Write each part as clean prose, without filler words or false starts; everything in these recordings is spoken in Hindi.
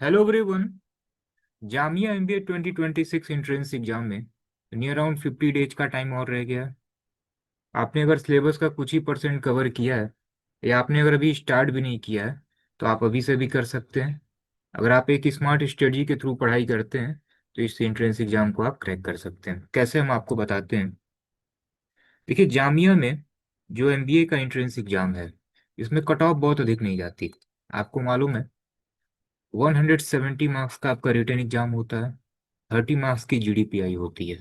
Hello everyone. Jamia MBA 2026 entrance exam में नियर अराउंड 50 डेज का टाइम और रह गया है। आपने अगर सिलेबस का कुछ ही परसेंट कवर किया है या आपने अगर अभी स्टार्ट भी नहीं किया है तो आप अभी से भी कर सकते हैं। अगर आप एक स्मार्ट स्ट्रेटजी के थ्रू पढ़ाई करते हैं तो इस एंट्रेंस एग्जाम को आप क्रैक कर सकते हैं। कैसे, हम आपको बताते हैं। देखिए, जामिया में जो एमबीए का एंट्रेंस एग्जाम है इसमें कट ऑफ बहुत अधिक नहीं जाती। आपको मालूम है, 170 मार्क्स का आपका रिटन एग्जाम होता है, 30 मार्क्स की जीडीपीआई होती है।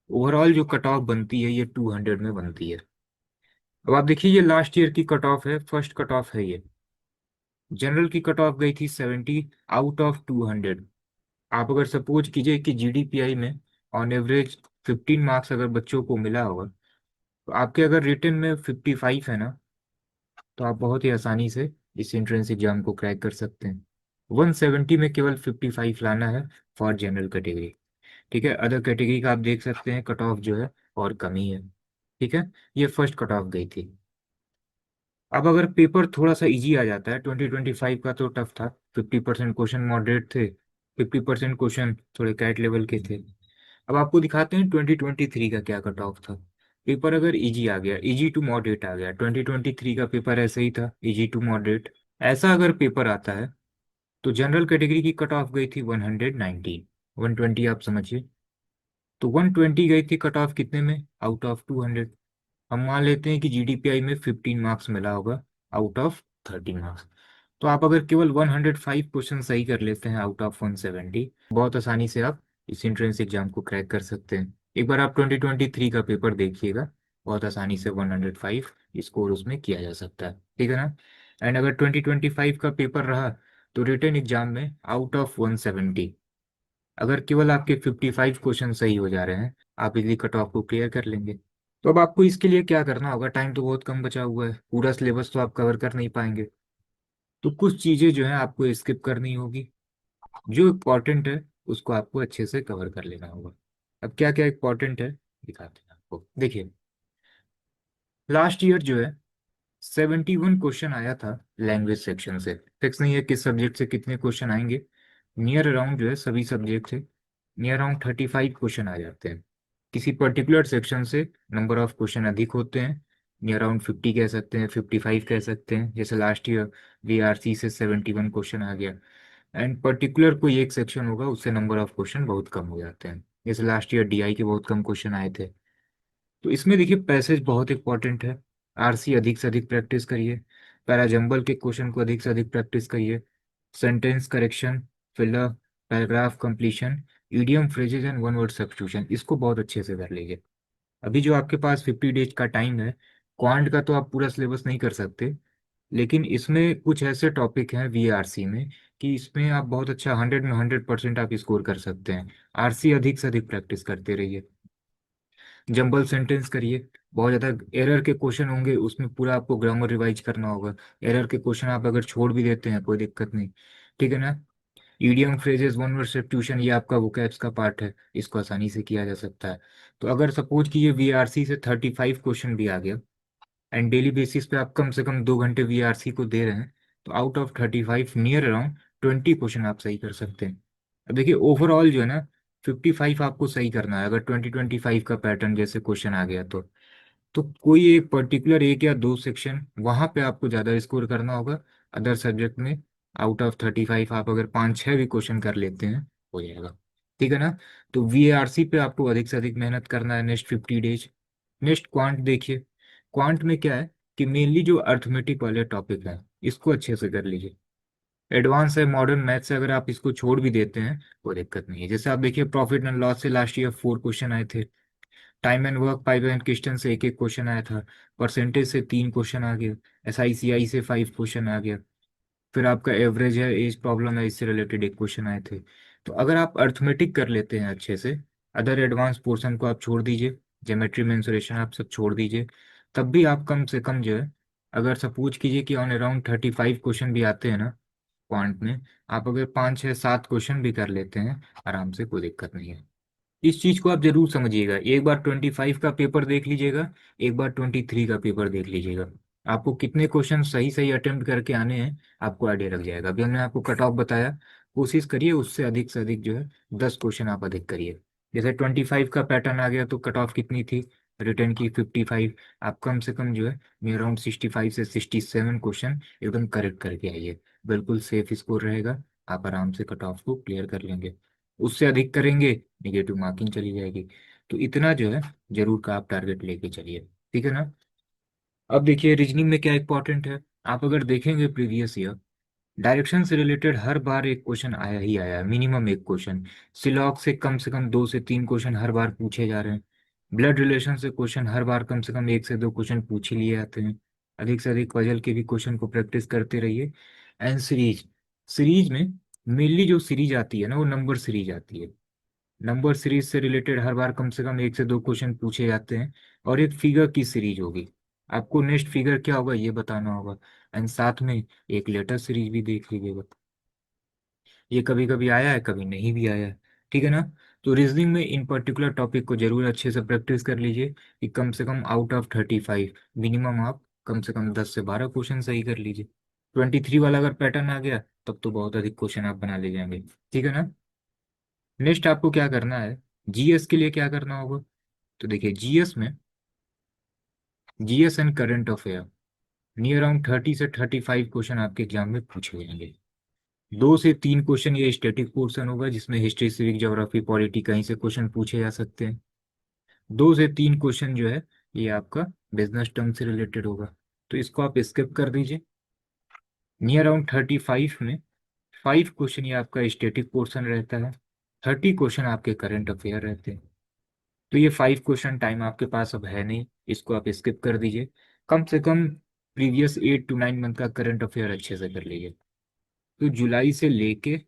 ओवरऑल जो कट ऑफ बनती है ये 200 में बनती है। अब आप देखिए, ये लास्ट ईयर की कट ऑफ है, फर्स्ट कट ऑफ है ये। जनरल की कट ऑफ गई थी 70 आउट ऑफ 200। आप अगर सपोज कीजिए कि जीडीपीआई में ऑन एवरेज 15 मार्क्स अगर बच्चों को मिला होगा तो आपके अगर रिटन में 55 है ना, तो आप बहुत ही आसानी से इस एंट्रेंस एग्जाम को क्रैक कर सकते हैं। 170 में केवल 55 लाना है फॉर जनरल कैटेगरी। ठीक है, अदर कैटेगरी का आप देख सकते हैं कट ऑफ जो है और कमी है। ठीक है, ये फर्स्ट कट ऑफ गई थी। अब अगर पेपर थोड़ा सा इजी आ जाता है, 2025 का तो टफ था, 50% क्वेश्चन मॉडरेट थे, 50% क्वेश्चन थोड़े कैट लेवल के थे। अब आपको दिखाते हैं 2023 का क्या कट ऑफ था। पेपर अगर इजी आ गया, इजी टू मॉडरेट आ गया, 2023 का पेपर ऐसे ही था, इजी टू मॉडरेट। ऐसा अगर पेपर आता है तो जनरल कैटेगरी की कट ऑफ गई थी 119, 120 आप समझिए। तो 120 गई थी कट ऑफ कितने में, आउट ऑफ 200। हम मान लेते हैं कि जीडीपीआई में 15 मार्क्स मिला होगा आउट ऑफ 30 मार्क्स। तो आप अगर केवल 105 क्वेश्चन सही कर लेते हैं आउट ऑफ 170, बहुत आसानी से आप इस एंट्रेंस एग्जाम को क्रैक कर सकते हैं। एक बार आप 2023 का पेपर देखिएगा, बहुत आसानी से 105 स्कोर उसमें किया जा सकता है। ठीक है ना। एंड अगर 2025 का पेपर रहा तो रिटन एग्जाम में आउट ऑफ 170 अगर केवल आपके 55 क्वेश्चन सही हो जा रहे हैं, आप इजली कट ऑफ को क्लियर कर लेंगे। तो अब आपको इसके लिए क्या करना होगा, टाइम तो बहुत कम बचा हुआ है, पूरा सिलेबस तो आप कवर कर नहीं पाएंगे। तो कुछ चीजें जो है आपको स्किप करनी होगी। जो इम्पोर्टेंट है उसको आपको अच्छे से कवर कर लेना होगा। अब क्या क्या इम्पोर्टेंट है दिखाते हैं आपको। देखिए, लास्ट ईयर जो है 71 क्वेश्चन आया था लैंग्वेज सेक्शन से। फिक्स नहीं है किस सब्जेक्ट से कितने क्वेश्चन आएंगे, नियर अराउंड जो है सभी सब्जेक्ट से नियर अराउंड 35 क्वेश्चन आ जाते हैं। किसी पर्टिकुलर सेक्शन से नंबर ऑफ क्वेश्चन अधिक होते हैं, नियर अराउंड 50 कह सकते हैं, 55 कह सकते हैं। जैसे लास्ट ईयर वीआरसी से 71 क्वेश्चन आ गया। एंड पर्टिकुलर कोई एक सेक्शन होगा उससे नंबर ऑफ क्वेश्चन बहुत कम हो जाते हैं। जैसे लास्ट ईयर डीआई के बहुत कम क्वेश्चन आए थे। तो इसमें देखिए, पैसेज बहुत इंपॉर्टेंट है। आरसी अधिक से अधिक प्रैक्टिस करिए, पैराजंबल के क्वेश्चन को अधिक से अधिक प्रैक्टिस करिए, sentence correction, filler, paragraph completion, idiom phrases and one word substitution, इसको बहुत अच्छे से कर लीजिए। अभी जो आपके पास 50 डेज का टाइम है, क्वांट का तो आप पूरा सिलेबस नहीं कर सकते, लेकिन इसमें कुछ ऐसे टॉपिक हैं वीआरसी में कि इसमें आप बहुत अच्छा 100 में 100% आप स्कोर कर सकते हैं। आरसी अधिक से अधिक प्रैक्टिस करते रहिए, जंबल सेंटेंस करिए। बहुत ज़्यादा एरर के क्वेश्चन होंगे उसमें, पूरा आपको ग्रामर रिवाइज करना होगा। एरर के क्वेश्चन आप अगर छोड़ भी देते हैं कोई दिक्कत नहीं। ठीक है ना। Idiom phrases one word substitution ये आपका वोकैब्स का पार्ट है, इसको आसानी से किया जा सकता है। तो अगर सपोज कि ये वीआरसी से 35 क्वेश्चन भी आ गया एंड डेली बेसिस पे आप कम से कम 2 घंटे वीआरसी को दे रहे हैं, तो out of 35 near around 20 question आप सही कर सकते हैं। अब देखिए, ओवरऑल जो है ना 55 आपको सही करना है। अगर 2025 का पैटर्न जैसे क्वेश्चन आ गया तो कोई एक पर्टिकुलर एक या दो सेक्शन वहां पे आपको ज्यादा स्कोर करना होगा। अदर सब्जेक्ट में आउट ऑफ 35 आप अगर 5-6 भी क्वेश्चन कर लेते हैं, हो जाएगा। ठीक है ना। तो वीआरसी पे आपको अधिक से अधिक मेहनत करना है नेक्स्ट 50 डेज। नेक्स्ट क्वांट देखिए, क्वांट में क्या है कि मेनली जो अर्थमेटिक वाले टॉपिक हैं इसको अच्छे से कर लीजिए। एडवांस है मॉडर्न मैथ से अगर आप इसको छोड़ भी देते हैं कोई दिक्कत नहीं है। जैसे आप देखिए, प्रॉफिट एंड लॉस से लास्ट ईयर 4 क्वेश्चन आए थे, time and work pipe and question से एक एक क्वेश्चन आया था, परसेंटेज से 3 क्वेश्चन आ गया, एसआईसीआई से 5 क्वेश्चन आ गया, फिर आपका एवरेज है, एज प्रॉब्लम है, इससे रिलेटेड एक क्वेश्चन आए थे। तो अगर आप अर्थमेटिक कर लेते हैं अच्छे से, अदर एडवांस पोर्शन को आप छोड़ दीजिए, ज्योमेट्री मेंसुरेशन आप सब छोड़ दीजिए, तब भी आप कम से कम जो है, अगर सपोज कीजिए कि ऑन अराउंड 35 क्वेश्चन भी आते हैं ना क्वांट में, आप अगर 5-6-7 क्वेश्चन भी कर लेते हैं आराम से, कोई दिक्कत नहीं है। इस चीज को आप जरूर समझिएगा। एक बार 25 का पेपर देख लीजिएगा, एक बार 23 का पेपर देख लीजिएगा, आपको कितने क्वेश्चन सही सही अटेम्प्ट करके आने हैं आपको आइडिया लग जाएगा। अभी हमने आपको कट ऑफ बताया, कोशिश करिए उससे अधिक से अधिक जो है 10 क्वेश्चन आप अधिक करिए। जैसे 25 का पैटर्न आ गया तो कट ऑफ कितनी थी रिटर्न की? 55। आप कम से कम जो है नियर अराउंड 65 से 67 क्वेश्चन एकदम करेक्ट करके आइए। बिल्कुल सेफ स्कोर रहेगा, आप आराम से कट ऑफ को क्लियर कर लेंगे। उससे अधिक करेंगे निगेटिव मार्किंग चली जाएगी। तो इतना जो है जरूर का आप टारगेट लेके चलिए, ठीक है ना। अब देखिए रीजनिंग में क्या इंपॉर्टेंट है। आप अगर देखेंगे प्रीवियस ईयर, डायरेक्शन से रिलेटेड हर बार एक क्वेश्चन आया ही आया है, मिनिमम एक क्वेश्चन। सिलॉग से कम 2 से 3 क्वेश्चन हर बार पूछे जा रहे हैं। ब्लड रिलेशन से क्वेश्चन हर बार कम से कम 1 से 2 क्वेश्चन पूछ ही लिए जाते हैं। अधिक से अधिक पजल के भी क्वेश्चन को प्रैक्टिस करते रहिए। एंड सीरीज, सीरीज में मेनली जो सीरीज आती है ना वो नंबर सीरीज आती है। नंबर सीरीज से रिलेटेड हर बार कम से कम 1 से 2 क्वेश्चन पूछे जाते हैं। और एक फिगर की सीरीज होगी, आपको नेक्स्ट फिगर क्या होगा ये बताना होगा। एंड साथ में एक लेटर सीरीज भी देख लीजिएगा। ये कभी कभी आया है, कभी नहीं भी आया है, ठीक है ना। तो रीजनिंग में इन पर्टिकुलर टॉपिक को जरूर अच्छे से प्रैक्टिस कर लीजिए कि कम से कम आउट ऑफ 35 मिनिमम आप कम से कम 10 से 12 क्वेश्चन सही कर लीजिए। 23 वाला अगर पैटर्न आ गया तब तो बहुत अधिक क्वेश्चन आप बना ले जाएंगे, ठीक है ना। नेक्स्ट आपको क्या करना है, जीएस के लिए क्या करना होगा। तो देखिए जीएस में, GS and current affair near around 30 से 35 क्वेश्चन आपके एग्जाम में पूछे जाएंगे। 2 से 3 क्वेश्चन ये स्टैटिक पोर्शन होगा जिसमें हिस्ट्री सिविक ज्योग्राफी पॉलिटी कहीं से क्वेश्चन पूछे जा सकते हैं। 2 से 3 क्वेश्चन जो है ये आपका बिजनेस टर्म से रिलेटेड होगा, तो इसको आप स्किप कर दीजिए। नियर अराउंड 35 में 5 क्वेश्चन ये आपका स्टैटिक पोर्शन रहता है। 30 क्वेश्चन आपके करंट अफेयर रहते हैं। तो ये 5 क्वेश्चन टाइम आपके पास अब है नहीं, इसको आप स्किप कर दीजिए। कम से कम प्रीवियस 8 to 9 मंथ का करंट अफेयर अच्छे से कर लीजिए। तो जुलाई से लेके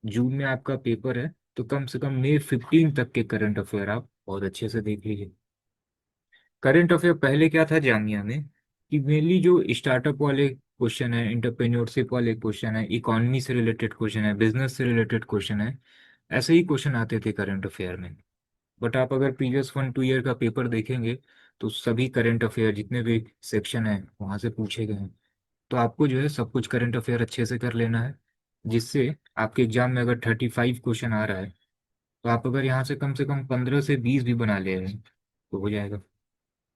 जून में आपका पेपर है, तो कम से कम मई 15 तक के करंट अफेयर आप बहुत अच्छे से देख लीजिए। करंट अफेयर पहले क्या था जामिया में कि मेनली जो स्टार्टअप वाले क्वेश्चन है, इंटरप्रेन्योरशिप वाले क्वेश्चन है, इकोनॉमी से रिलेटेड क्वेश्चन है, बिजनेस से रिलेटेड क्वेश्चन है, ऐसे ही क्वेश्चन आते थे करंट अफेयर में। बट आप अगर प्रीवियस 1 2 ईयर का पेपर देखेंगे तो सभी करंट अफेयर जितने भी सेक्शन है वहां से पूछे गए हैं। तो आपको जो है सब कुछ करंट अफेयर अच्छे से कर लेना है, जिससे आपके एग्जाम में अगर 35 क्वेश्चन आ रहा है तो आप अगर यहाँ से कम 15 से 20 भी बना ले रहे हैं तो हो जाएगा।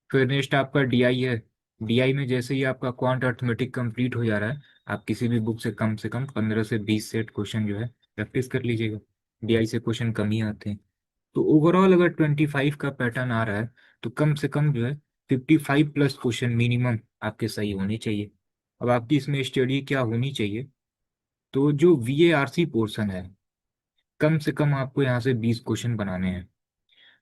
फिर नेक्स्ट आपका डीआई है। डीआई में जैसे ही आपका क्वांट अर्थमेटिक कंप्लीट हो जा रहा है, आप किसी भी बुक से कम 15 से 20 सेट क्वेश्चन जो है प्रैक्टिस कर लीजिएगा। डीआई से क्वेश्चन कम ही आते हैं। तो ओवरऑल अगर 25 का पैटर्न आ रहा है तो कम से कम जो है 55 प्लस क्वेश्चन मिनिमम आपके सही होने चाहिए। अब आपकी इसमें स्टडी क्या होनी चाहिए, तो जो वीएआरसी पोर्शन है कम से कम आपको यहाँ से 20 क्वेश्चन बनाने हैं।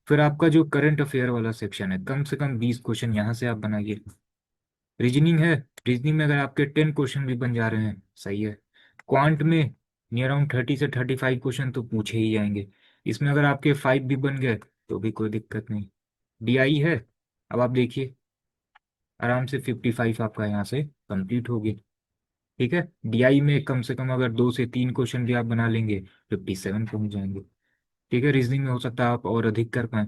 फिर आपका जो करंट अफेयर वाला सेक्शन है कम से कम 20 क्वेश्चन यहाँ से आप बनाइए। रीजनिंग है, रीजनिंग में अगर आपके 10 क्वेश्चन भी बन जा रहे हैं सही है। क्वांट में नियर अराउंड 30 से 35 क्वेश्चन तो पूछे ही जाएंगे, इसमें अगर आपके 5 भी बन गए तो भी कोई दिक्कत नहीं। डीआई है, अब आप देखिए आराम से 55 आपका यहाँ से कंप्लीट होगी, ठीक है। डीआई में कम से कम अगर 2 से 3 क्वेश्चन भी आप बना लेंगे 57 पहुंच जाएंगे, ठीक है। रीजनिंग में हो सकता है आप और अधिक कर पाएं।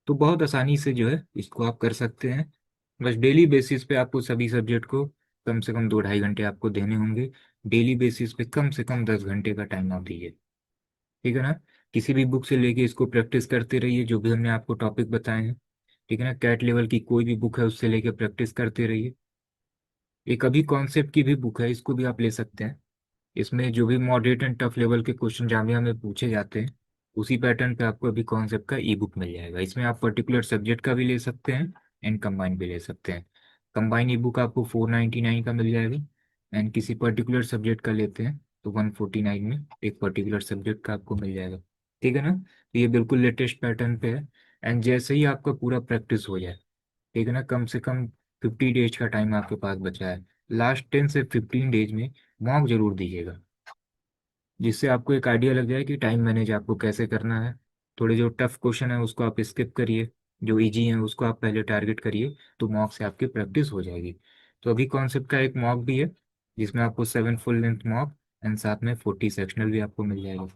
तो बहुत आसानी से जो है इसको आप कर सकते हैं। बस डेली बेसिस पे आपको सभी सब्जेक्ट को कम से कम 2 ढाई घंटे आपको देने होंगे। डेली बेसिस पे कम से कम 10 घंटे का टाइम आप दीजिए, ठीक है ना। किसी भी बुक से लेके इसको प्रैक्टिस करते रहिए जो भी हमने आपको टॉपिक बताए हैं, ठीक है ना। कैट लेवल की कोई भी बुक है उससे लेके प्रैक्टिस करते रहिए। एक अभी कॉन्सेप्ट की भी बुक है, इसको भी आप ले सकते हैं। इसमें जो भी मॉडरेट एंड टफ लेवल के क्वेश्चन जामिया में पूछे जाते हैं उसी पैटर्न पे आपको अभी कॉन्सेप्ट का ई बुक मिल जाएगा। इसमें आप पर्टिकुलर सब्जेक्ट का भी ले सकते हैं एंड कंबाइन भी ले सकते हैं। कंबाइन ई बुक आपको 499 का मिल जाएगा, एंड किसी पर्टिकुलर सब्जेक्ट का लेते हैं तो 149 में एक पर्टिकुलर सब्जेक्ट का आपको मिल जाएगा, ठीक है ना। तो ये बिल्कुल लेटेस्ट पैटर्न पे है। एंड जैसे ही आपका पूरा प्रैक्टिस हो जाए, ठीक है ना, कम से कम 50 डेज का टाइम आपके पास बचा है। लास्ट 10 से 15 डेज में मॉक जरूर दीजिएगा, जिससे आपको एक आइडिया लग जाए कि टाइम मैनेज आपको कैसे करना है। थोड़े जो टफ क्वेश्चन है उसको आप स्किप करिए, जो इजी है उसको आप पहले टारगेट करिए, तो मॉक से आपकी प्रैक्टिस हो जाएगी। तो अभी कॉन्सेप्ट का एक मॉक भी है जिसमें आपको 7 फुल लेंथ मॉक एंड साथ में 40 सेक्शनल भी आपको मिल जाएगा।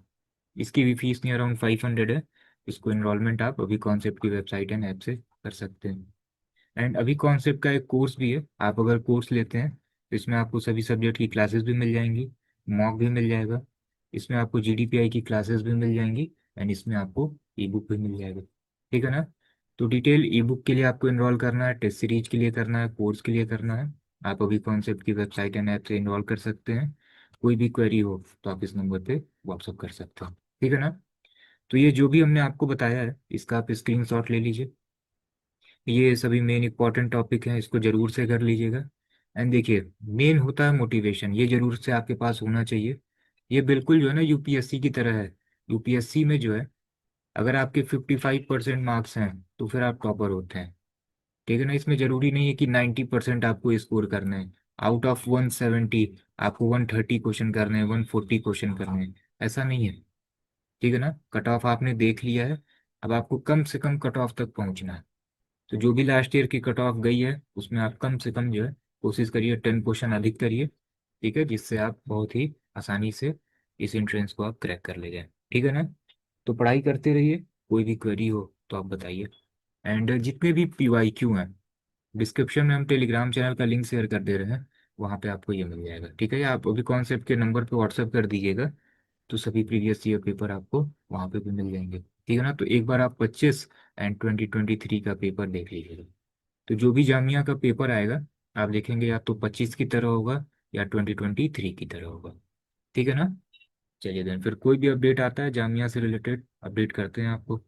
इसकी भी फीस नहीं अराउंड 500 है। इसको इनरोलमेंट आप अभी कॉन्सेप्ट की वेबसाइट एंड ऐप से कर सकते हैं। एंड अभी कॉन्सेप्ट का एक कोर्स भी है, आप अगर कोर्स लेते हैं तो इसमें आपको सभी सब्जेक्ट की क्लासेस भी मिल जाएंगी, मॉक भी मिल जाएगा, इसमें आपको GDPI की क्लासेस भी मिल जाएंगी, एंड इसमें आपको ई बुक भी मिल जाएगा। ठीक है ना। तो डिटेल ई बुक के लिए आपको इनरोल करना है, टेस्ट सीरीज के लिए करना है, कोर्स के लिए करना है। आप अभी कॉन्सेप्ट की वेबसाइट एंड ऐप से इनरोल कर सकते हैं। कोई भी क्वेरी हो तो आप इस नंबर पे व्हाट्सअप कर सकते हो। ठीक है ना। तो ये जो भी हमने आपको बताया है इसका आप स्क्रीनशॉट ले लीजिए। ये सभी मेन इंपॉर्टेंट टॉपिक हैं, इसको जरूर से कर लीजिएगा। एंड देखिए, मेन होता है मोटिवेशन, ये जरूर से आपके पास होना चाहिए। ये बिल्कुल जो है ना यूपीएससी की तरह है। यूपीएससी में जो है, अगर आपके 55% मार्क्स हैं तो फिर आप टॉपर होते हैं। ठीक है ना। इसमें जरूरी नहीं है कि 90% आपको स्कोर करना है। आउट ऑफ 170 आपको 130 क्वेश्चन करने हैं, 140 क्वेश्चन करने हैं, ऐसा नहीं है। ठीक है ना। कट ऑफ आपने देख लिया है, अब आपको कम से कम कट ऑफ तक पहुंचना है। तो जो भी लास्ट ईयर की कट ऑफ गई है उसमें आप कम से कम जो है कोशिश करिए 10 क्वेश्चन अधिक करिए। ठीक है, जिससे आप बहुत ही आसानी से इस एंट्रेंस को आप क्रैक कर ले जाए। ठीक है ना। तो पढ़ाई करते रहिए, कोई भी क्वेरी हो तो आप बताइए। एंड जितने भी PYQ हैं, डिस्क्रिप्शन में हम टेलीग्राम चैनल का लिंक शेयर कर दे रहे हैं, वहाँ पे आपको ये मिल जाएगा। ठीक है, या आप अभी कॉन्सेप्ट के नंबर पे व्हाट्सएप कर दीजिएगा, तो सभी प्रीवियस ईयर पेपर आपको वहाँ पे भी मिल जाएंगे। ठीक है ना। तो एक बार आप 25 एंड 2023 का पेपर देख लीजिएगा। तो जो भी जामिया का पेपर आएगा, आप देखेंगे या तो 25 की तरह होगा या 2023 की तरह होगा। ठीक है ना। चलिए देन, फिर कोई भी अपडेट आता है जामिया से रिलेटेड अपडेट करते हैं आपको।